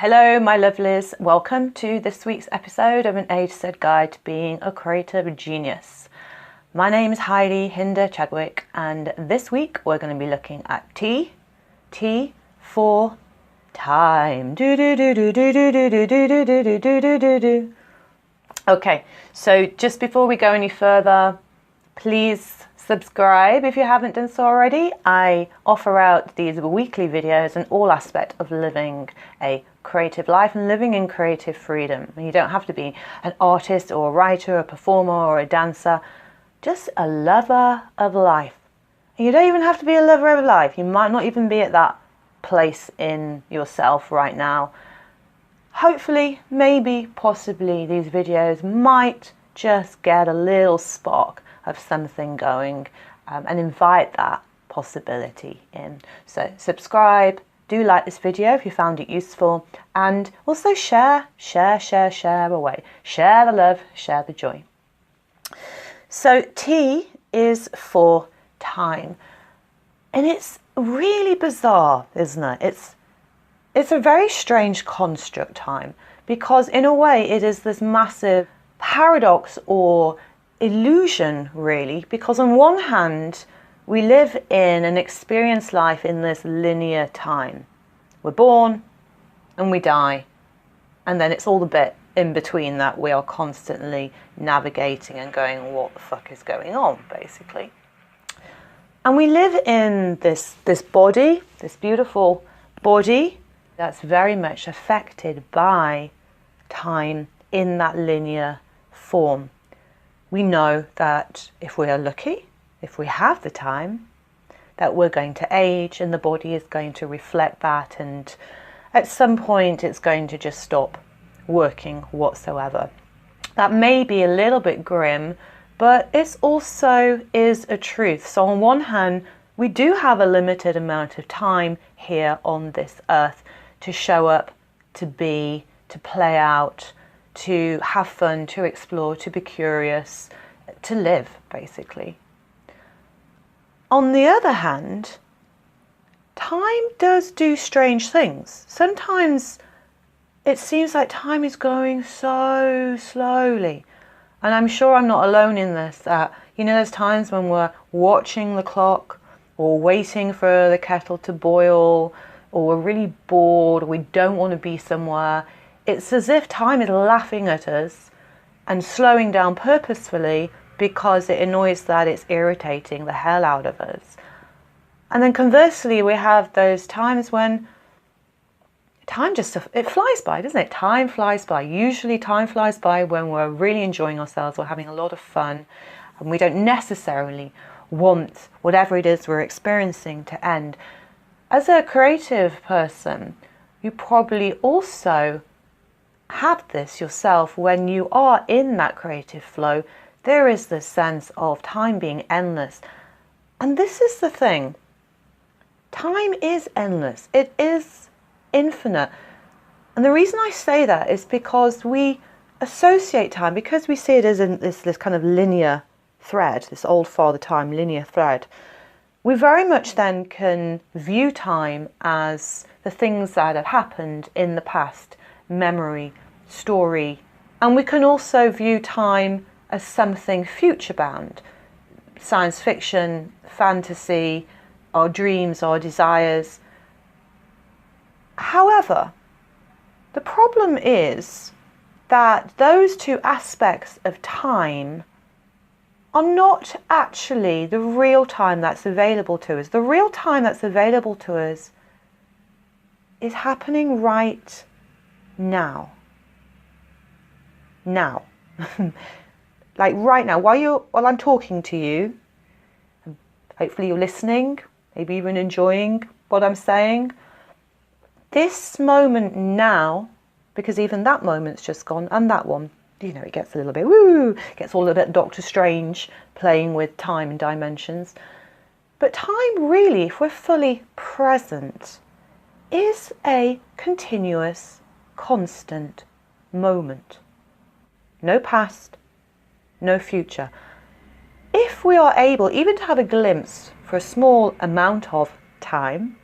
Hello my lovelies, welcome to this week's episode of an A to Z guide to being a creative genius. My name is Heidi, Hinda, Chadwick, and this week we're going to be looking at T for time. Okay, so just before we go any further, please subscribe if you haven't done so already. I offer out these weekly videos on all aspects of living a creative life and living in creative freedom. You don't have to be an artist or a writer, a performer or a dancer, just a lover of life. And you don't even have to be a lover of life. You might not even be at that place in yourself right now. Hopefully, maybe, possibly these videos might just get a little spark of something going and invite that possibility in. So subscribe, do like this video if you found it useful, and also share away. Share the love, share the joy. So T is for time. And it's really bizarre, isn't it? It's a very strange construct, time, because in a way it is this massive paradox or illusion, really, because on one hand we live in and experience life in this linear time. We're born and we die, and then it's all the bit in between that we are constantly navigating and going, what the fuck is going on, basically. And we live in this body, this beautiful body that's very much affected by time in that linear form. We know that if we are lucky, if we have the time, that we're going to age and the body is going to reflect that, and at some point it's going to just stop working whatsoever. That may be a little bit grim, but it also is a truth. So on one hand, we do have a limited amount of time here on this earth to show up, to be, to play out, to have fun, to explore, to be curious, to live, basically. On the other hand, time does do strange things. Sometimes it seems like time is going so slowly. And I'm sure I'm not alone in this. There's times when we're watching the clock or waiting for the kettle to boil, or we're really bored, or we don't want to be somewhere. It's as if time is laughing at us and slowing down purposefully because it annoys that it's irritating the hell out of us. And then conversely, we have those times when time it flies by, doesn't it? Time flies by. Usually time flies by when we're really enjoying ourselves, we're having a lot of fun, and we don't necessarily want whatever it is we're experiencing to end. As a creative person, you probably also have this yourself. When you are in that creative flow, there is this sense of time being endless. And this is the thing. Time is endless. It is infinite. And the reason I say that is because we associate time, because we see it as this kind of linear thread, this old father time linear thread. We very much then can view time as the things that have happened in the past, memory, story, and we can also view time as something future bound, science fiction, fantasy, our dreams, our desires. However, the problem is that those two aspects of time are not actually the real time that's available to us. The real time that's available to us is happening right now. Now. Like right now, while I'm talking to you, hopefully you're listening, maybe even enjoying what I'm saying. This moment now, because even that moment's just gone, and that one, it gets a little bit gets all a bit Doctor Strange, playing with time and dimensions. But time really, if we're fully present, is a continuous, constant moment. No past, no future. If we are able even to have a glimpse for a small amount of time,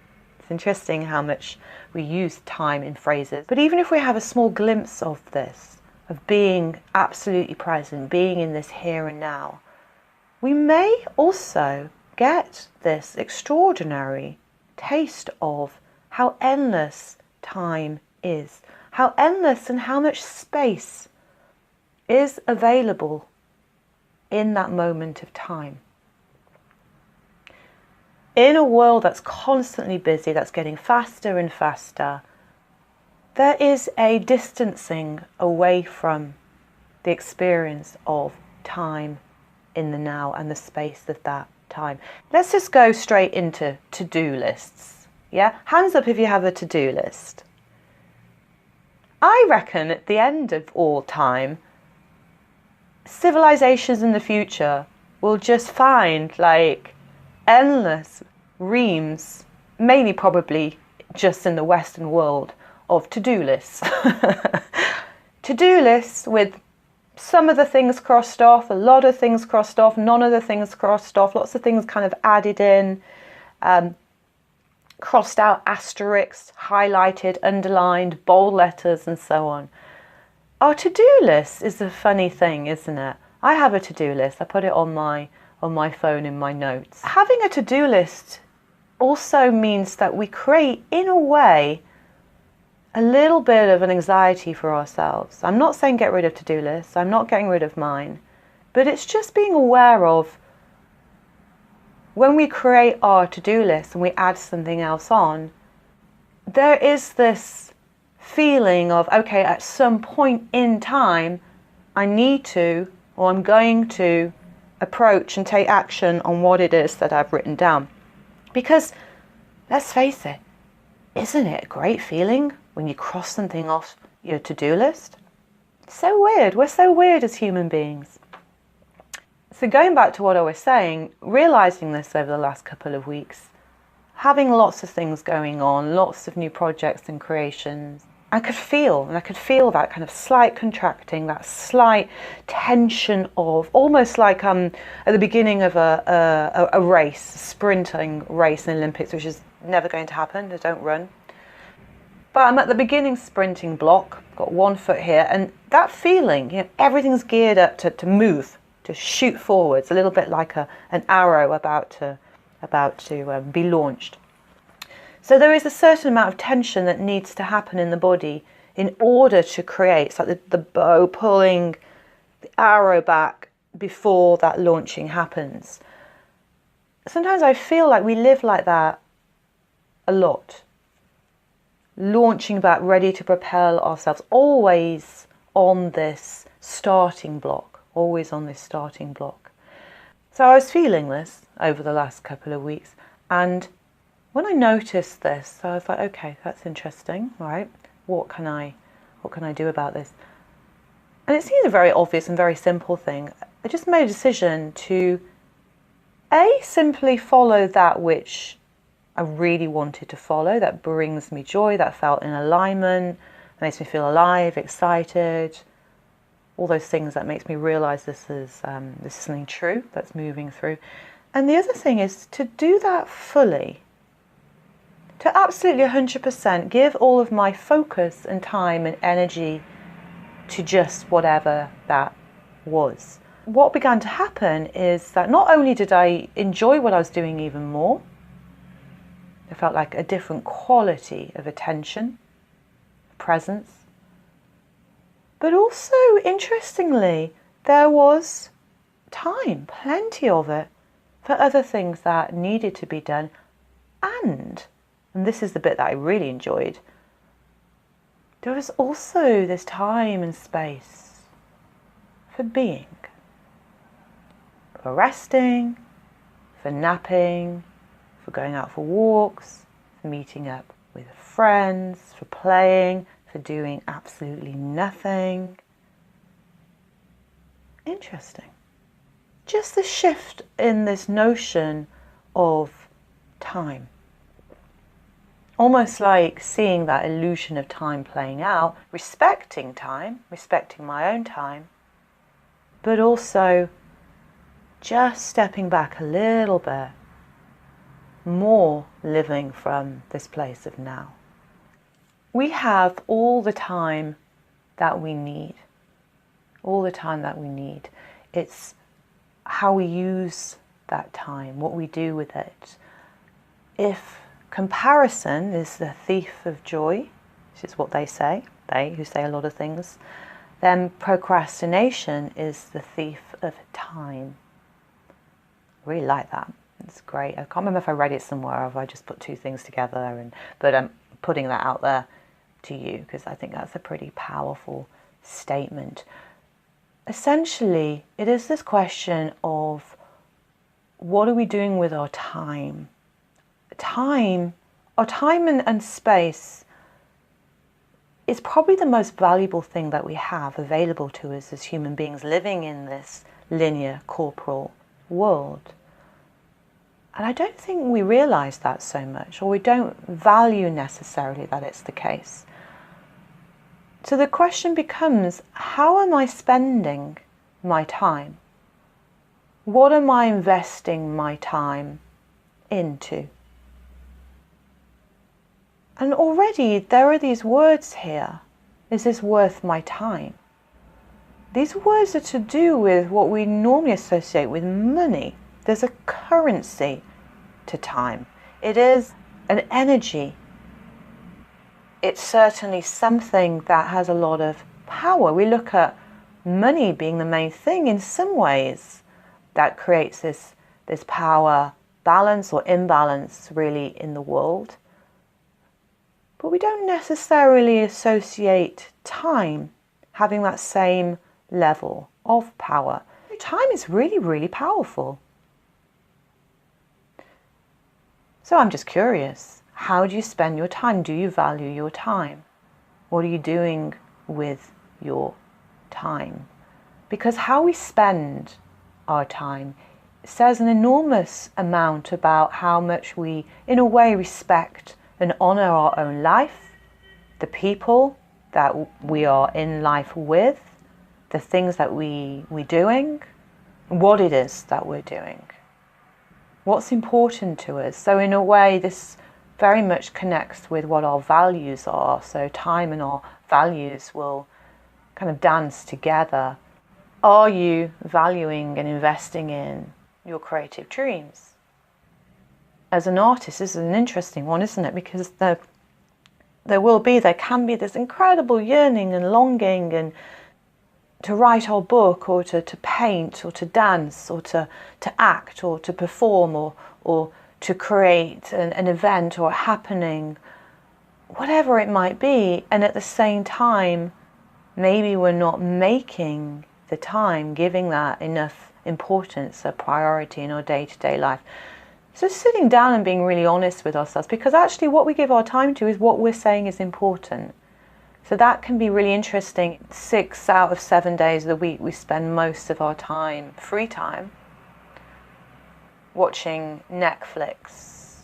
It's interesting how much we use time in phrases. But even if we have a small glimpse of this, of being absolutely present, being in this here and now, we may also get this extraordinary taste of how endless time is, how endless and how much space is available in that moment of time. In a world that's constantly busy, that's getting faster and faster, there is a distancing away from the experience of time in the now and the space of that time. Let's just go straight into to-do lists. Yeah? Hands up if you have a to-do list. I reckon at the end of all time, civilizations in the future will just find like endless reams, mainly probably just in the Western world, of to-do lists. To-do lists with some of the things crossed off, a lot of things crossed off, none of the things crossed off, lots of things kind of added in, crossed out, asterisks, highlighted, underlined, bold letters and so on. Our to-do list is a funny thing, isn't it? I have a to-do list. I put it on my phone in my notes. Having a to-do list also means that we create, in a way, a little bit of an anxiety for ourselves. I'm not saying get rid of to-do lists. I'm not getting rid of mine. But it's just being aware of when we create our to-do list and we add something else on, there is this feeling of, okay, at some point in time, I need to, or I'm going to approach and take action on what it is that I've written down. Because, let's face it, isn't it a great feeling when you cross something off your to-do list? It's so weird. We're so weird as human beings. So going back to what I was saying, realizing this over the last couple of weeks, having lots of things going on, lots of new projects and creations, I could feel that kind of slight contracting, that slight tension of almost like at the beginning of a race, sprinting race in the Olympics, which is never going to happen. They don't run. But I'm at the beginning sprinting block, got 1 foot here, and that feeling, everything's geared up to move, to shoot forwards, a little bit like an arrow about to be launched. So there is a certain amount of tension that needs to happen in the body in order to create. It's like the bow pulling the arrow back before that launching happens. Sometimes I feel like we live like that a lot. Launching back, ready to propel ourselves, always on this starting block, always on this starting block. So I was feeling this over the last couple of weeks, and when I noticed this, I was like, okay, that's interesting, right? What can I do about this? And it seems a very obvious and very simple thing. I just made a decision to simply follow that which I really wanted to follow, that brings me joy, that felt in alignment, that makes me feel alive, excited, all those things that makes me realize this is something true that's moving through. And the other thing is to do that fully, to absolutely 100% give all of my focus and time and energy to just whatever that was. What began to happen is that not only did I enjoy what I was doing even more, it felt like a different quality of attention, presence, but also, interestingly, there was time, plenty of it, for other things that needed to be done. And this is the bit that I really enjoyed, there was also this time and space for being, for resting, for napping, for going out for walks, for meeting up with friends, for playing, for doing absolutely nothing. Interesting. Just the shift in this notion of time. Almost like seeing that illusion of time playing out, respecting time, respecting my own time, but also just stepping back a little bit more living from this place of now. We have all the time that we need. All the time that we need. It's how we use that time, what we do with it. If comparison is the thief of joy, which is what they say, they who say a lot of things, then procrastination is the thief of time. I really like that. It's great. I can't remember if I read it somewhere or if I just put two things together. But I'm putting that out there to you because I think that's a pretty powerful statement. Essentially, it is this question of what are we doing with our time? Our time and space is probably the most valuable thing that we have available to us as human beings living in this linear corporal world. And I don't think we realize that so much, or we don't value necessarily that it's the case. So the question becomes, how am I spending my time? What am I investing my time into? And already there are these words here. Is this worth my time? These words are to do with what we normally associate with money. There's a currency to time. It is an energy. It's certainly something that has a lot of power. We look at money being the main thing in some ways that creates this power balance or imbalance really in the world. But we don't necessarily associate time having that same level of power. Time is really, really powerful. So I'm just curious, how do you spend your time? Do you value your time? What are you doing with your time? Because how we spend our time says an enormous amount about how much we, in a way, respect and honor our own life, the people that we are in life with, the things that we're doing, what it is that we're doing, what's important to us. So in a way, this very much connects with what our values are. So time and our values will kind of dance together. Are you valuing and investing in your creative dreams? As an artist, this is an interesting one, isn't it? Because there can be this incredible yearning and longing and to write our book or to paint or to dance or to act or to perform or to create an event or a happening, whatever it might be. And at the same time, maybe we're not making the time, giving that enough importance, a priority in our day-to-day life. So sitting down and being really honest with ourselves, because actually what we give our time to is what we're saying is important. So that can be really interesting. 6 out of 7 days of the week we spend most of our time, free time, watching Netflix,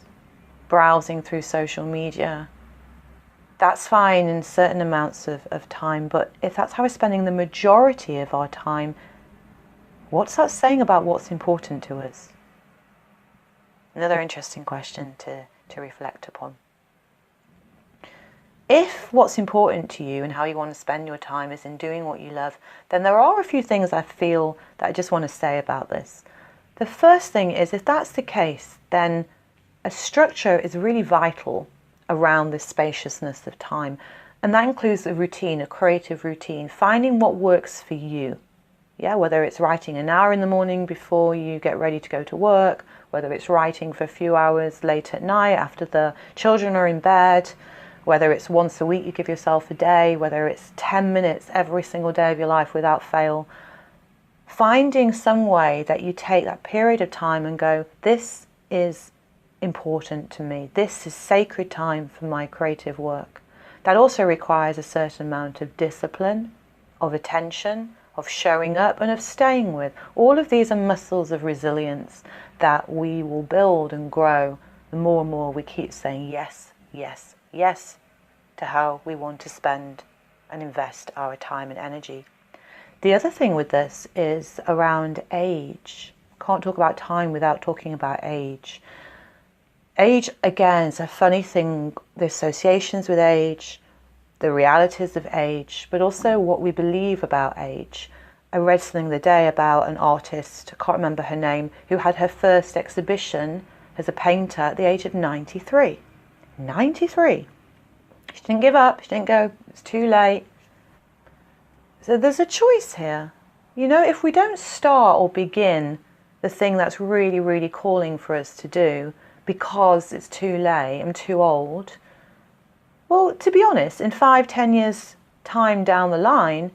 browsing through social media. That's fine in certain amounts of time, but if that's how we're spending the majority of our time, what's that saying about what's important to us? Another interesting question to reflect upon. If what's important to you and how you want to spend your time is in doing what you love, then there are a few things I feel that I just want to say about this. The first thing is, if that's the case, then a structure is really vital around this spaciousness of time. And that includes a routine, a creative routine, finding what works for you. Yeah, whether it's writing an hour in the morning before you get ready to go to work, whether it's writing for a few hours late at night after the children are in bed, whether it's once a week you give yourself a day, whether it's 10 minutes every single day of your life without fail. Finding some way that you take that period of time and go, this is important to me. This is sacred time for my creative work. That also requires a certain amount of discipline, of attention, of showing up and of staying with. All of these are muscles of resilience that we will build and grow the more and more we keep saying yes, yes, yes to how we want to spend and invest our time and energy. The other thing with this is around age. Can't talk about time without talking about age. Age, again, is a funny thing, the associations with age, the realities of age, but also what we believe about age. I read something the other day about an artist, I can't remember her name, who had her first exhibition as a painter at the age of 93. 93. She didn't give up, she didn't go, it's too late. So there's a choice here. You know, if we don't start or begin the thing that's really, really calling for us to do because it's too late, I'm too old, well, to be honest, in 5-10 years' time down the line,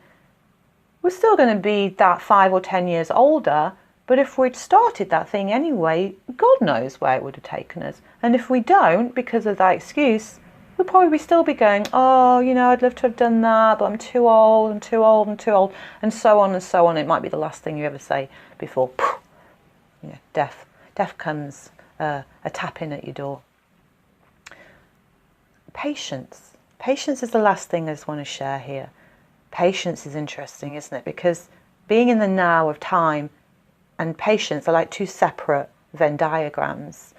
we're still going to be that 5 or 10 years older, but if we'd started that thing anyway, God knows where it would have taken us. And if we don't, because of that excuse, we'll probably still be going, oh, you know, I'd love to have done that, but I'm too old, I'm too old, I'm too old, and so on and so on. It might be the last thing you ever say before, you know, death comes a tapping at your door. Patience. Patience is the last thing I just want to share here. Patience is interesting, isn't it? Because being in the now of time and patience are like two separate Venn diagrams.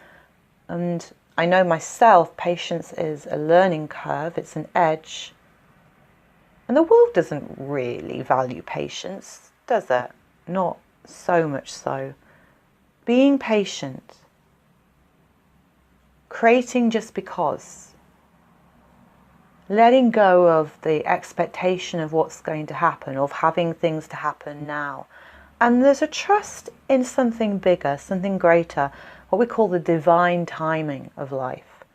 And I know myself, patience is a learning curve, it's an edge. And the world doesn't really value patience, does it? Not so much so. Being patient, creating just because, letting go of the expectation of what's going to happen, of having things to happen now. And there's a trust in something bigger, something greater, what we call the divine timing of life.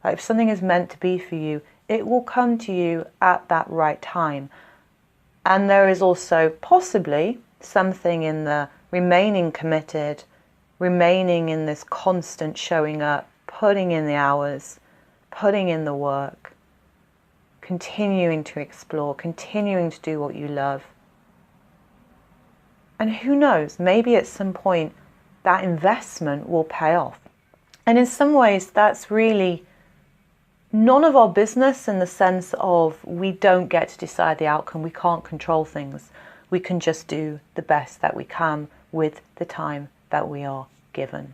Like if something is meant to be for you, it will come to you at that right time. And there is also possibly something in the remaining committed, remaining in this constant showing up, putting in the hours, putting in the work, continuing to explore, continuing to do what you love. And who knows, maybe at some point that investment will pay off. And in some ways that's really none of our business, in the sense of we don't get to decide the outcome, we can't control things. We can just do the best that we can with the time that we are given.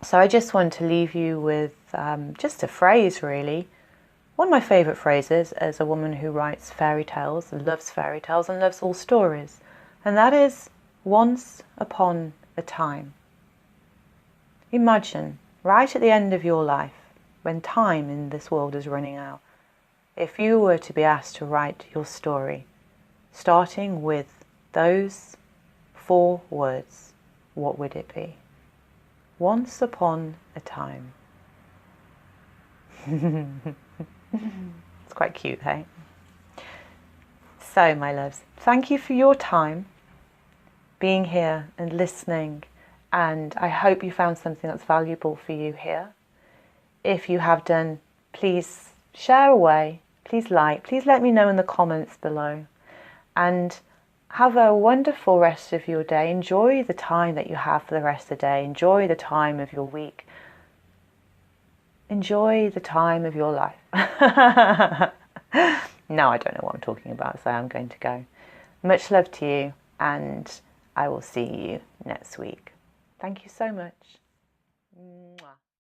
So I just want to leave you with just a phrase, really. One of my favourite phrases as a woman who writes fairy tales and loves all stories, and that is, once upon a time. Imagine, right at the end of your life, when time in this world is running out, if you were to be asked to write your story, starting with those 4 words, what would it be? Once upon a time. It's quite cute, hey? So, my loves, thank you for your time being here and listening, and I hope you found something that's valuable for you here. If you have done, please share away, please like, please let me know in the comments below, and have a wonderful rest of your day. Enjoy the time that you have for the rest of the day. Enjoy the time of your week. Enjoy the time of your life. No, I don't know what I'm talking about, so I'm going to go. Much love to you, and I will see you next week. Thank you so much. Mwah.